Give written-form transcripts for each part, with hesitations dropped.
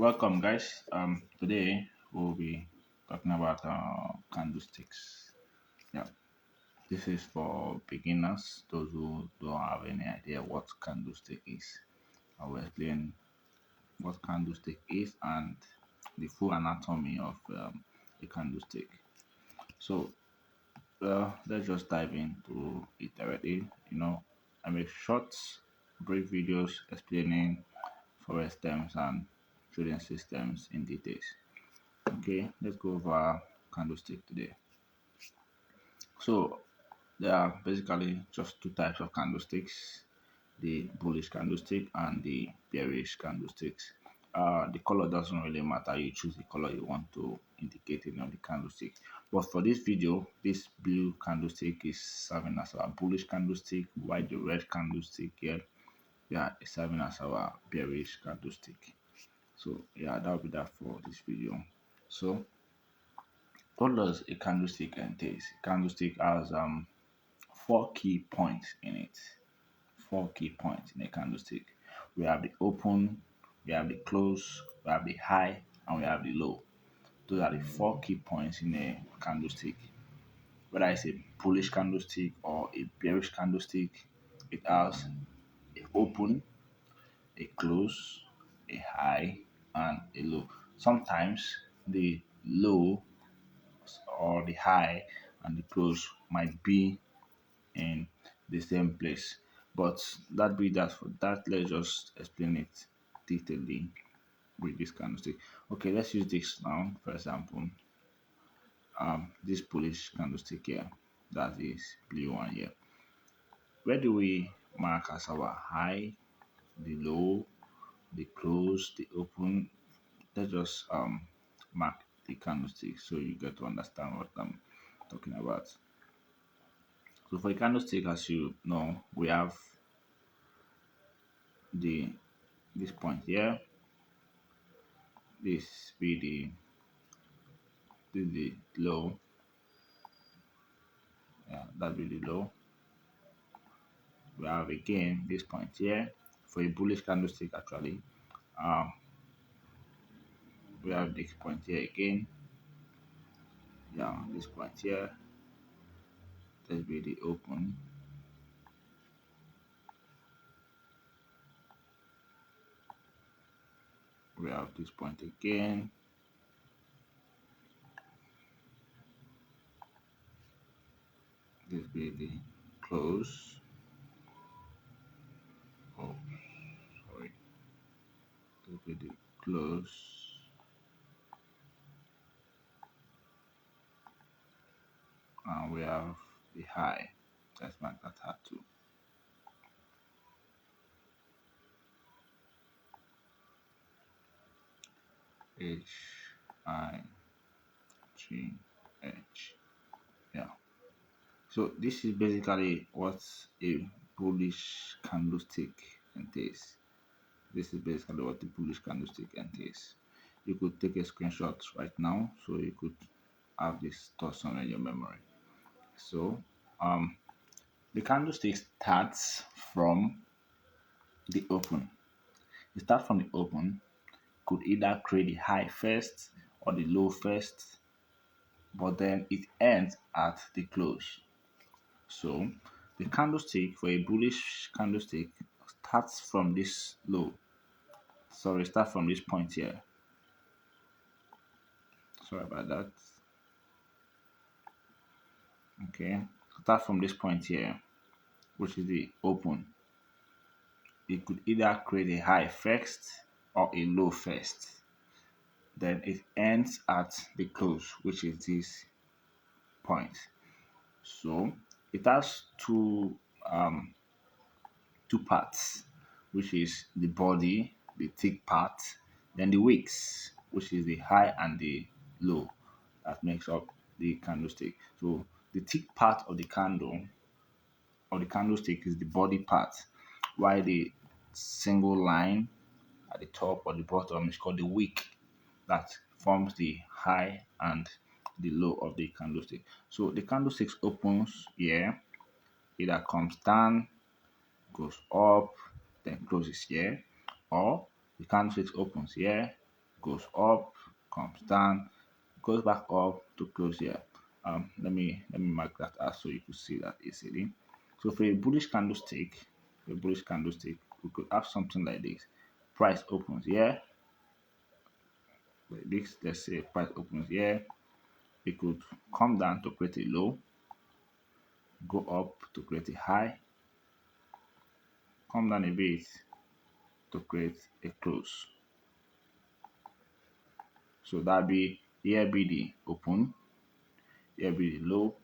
Welcome, guys. Today we'll be talking about candlesticks. Yeah, this is for beginners, those who don't have any idea what candlestick is. I will explain what candlestick is and the full anatomy of a candlestick. So, let's just dive into it directly. I make short, brief videos explaining forest terms and trading systems in details. Okay, let's go over candlestick today. So there are basically just two types of candlesticks: the bullish candlestick and the bearish candlesticks. The color doesn't really matter. You choose the color you want to indicate it on the candlestick. But for this video, this blue candlestick is serving as our bullish candlestick, while the red candlestick here, yeah, is serving as our bearish candlestick. So yeah, that will be that for this video. So what does a candlestick entail? A candlestick has four key points in it. Four key points in a candlestick. We have the open, we have the close, we have the high, and we have the low. Those are the four key points in a candlestick. Whether it's a bullish candlestick or a bearish candlestick, it has a open, a close, a high, and a low. Sometimes the low or the high and the close might be in the same place. But that be that for that, let's just explain it detailedly with this candlestick. Okay, let's use this now. For example, this bullish candlestick here, that is blue one here. Where do we mark as our high, the low, the close, the open? Let's just mark the candlestick so you get to understand what I'm talking about. So for the candlestick, as you know, we have the this point here. This be the low. Yeah, that be the low. We have again this point here for a bullish candlestick. Actually, um, we have this point here again. Yeah, this point here. That be the open. We have this point again. This be the close. Oh, sorry. This be the close. And we have the high. Let's mark that high too. H I G H. Yeah. So this is basically what a bullish candlestick entails. This is basically what the bullish candlestick entails. You could take a screenshot right now so you could have this thought somewhere in your memory. So the candlestick starts from the open. It starts from the open, could either create the high first or the low first, but then it ends at the close. So the candlestick for a bullish candlestick starts from this low. Sorry, start from this point here. Sorry about that. Okay, start from this point here, which is the open. It could either create a high first or a low first. Then it ends at the close, which is this point. So it has two parts, which is the body, the thick part, then the wicks, which is the high and the low that makes up the candlestick. So the thick part of the candle or the candlestick is the body part, while the single line at the top or the bottom is called the wick that forms the high and the low of the candlestick. So the candlestick opens here, either comes down, goes up, then closes here, or the candlestick opens here, goes up, comes down, goes back up to close here. Let me mark that out so you could see that easily. So for a bullish candlestick, we could have something like this. Price opens here, like this. Let's say price opens here. It could come down to create a low, go up to create a high, come down a bit to create a close. So that be here be the open, here be the low,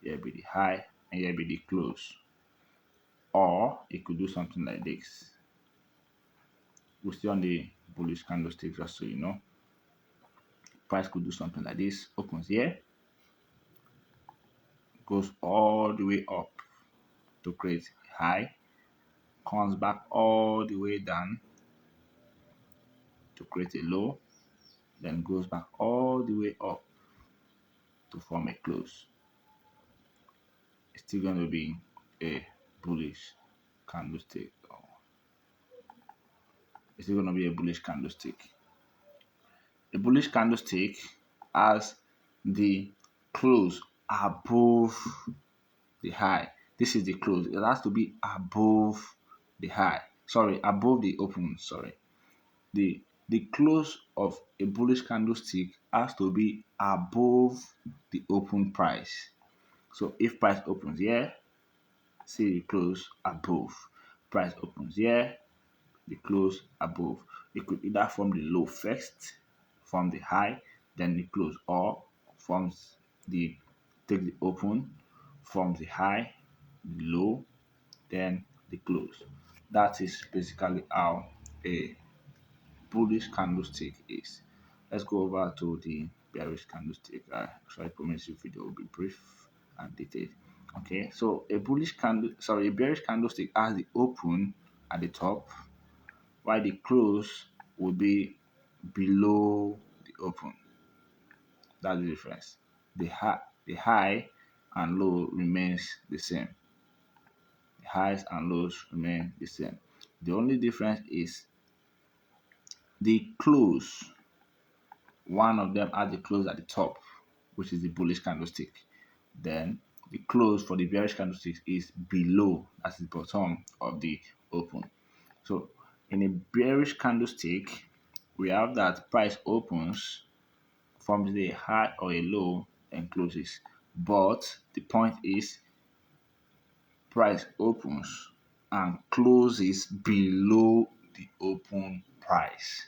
here be the high, and here be the close. Or it could do something like this. We're still on the bullish candlestick, just so you know. Price could do something like this. Opens here, goes all the way up to create a high, comes back all the way down to create a low, then goes back all the way up to form a close. It's still going to be a bullish candlestick. It's still going to be a bullish candlestick. A bullish candlestick has the close above the high. This is the close. It has to be above the high. Sorry, above the open. Sorry. The close of a bullish candlestick has to be above the open price. So if price opens here, see the close above. Price opens here, the close above. It could either form the low first, form the high, then the close, or forms the take the open, forms the high, the low, then the close. That is basically how a bullish candlestick is. Let's go over to the bearish candlestick. I actually promise you video will be brief and detailed. Okay, so a bearish candlestick has the open at the top, while the close will be below the open. That's the difference. The high and low remains the same. The highs and lows remain the same. The only difference is the close. One of them has the close at the top, which is the bullish candlestick. Then the close for the bearish candlestick is below, that's the bottom of the open. So in a bearish candlestick, we have that price opens, forms a high or a low, and closes. But the point is, price opens and closes below the open price.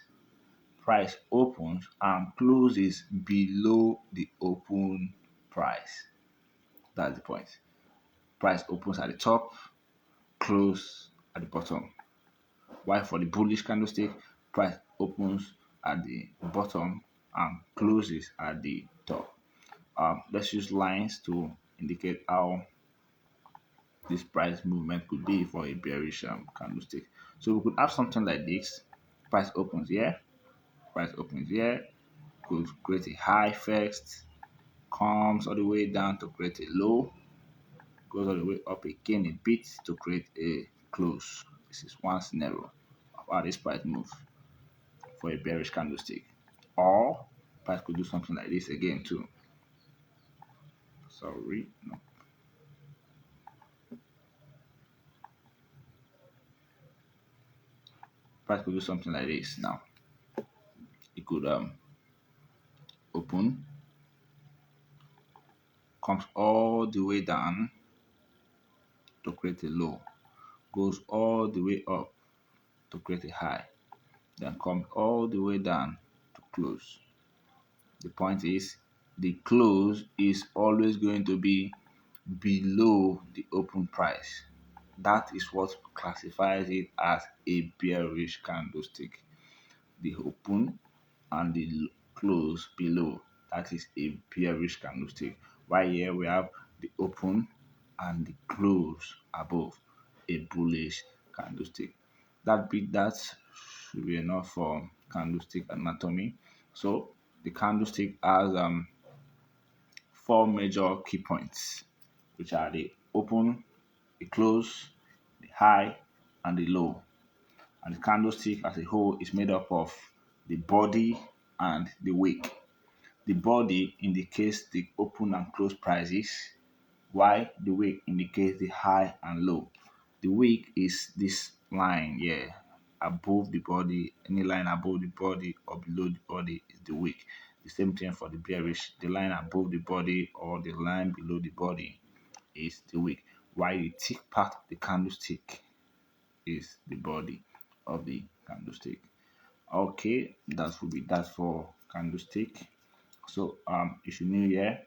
Price opens and closes below the open price. That's the point. Price opens at the top, close at the bottom. While for the bullish candlestick, price opens at the bottom and closes at the top. Let's use lines to indicate how this price movement could be for a bearish candlestick. So we could have something like this. Price opens here, price opens here, could create a high first, comes all the way down to create a low, goes all the way up again a bit to create a close. This is one scenario of how this price moves for a bearish candlestick. Or price could do something like this again too. Sorry, no. Price could do something like this now. It could open, comes all the way down to create a low, goes all the way up to create a high, then comes all the way down to close. The point is, the close is always going to be below the open price. That is what classifies it as a bearish candlestick. The open and the close below, that is a bearish candlestick. While here we have the open and the close above, a bullish candlestick. That should be enough for candlestick anatomy. So the candlestick has four major key points, which are the open, the close, the high, and the low. And the candlestick as a whole is made up of the body, and the wick. The body indicates the open and close prices, while the wick indicates the high and low. The wick is this line here above the body. Any line above the body or below the body is the wick. The same thing for the bearish. The line above the body or the line below the body is the wick, while the thick part of the candlestick is the body of the candlestick. Okay, that will be that for candlestick. So if you're new here,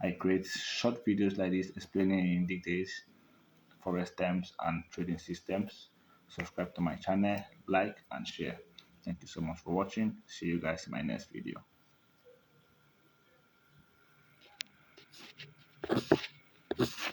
I create short videos like this explaining in details forex terms and trading systems. Subscribe to my channel, like and share. Thank you so much for watching. See you guys in my next video.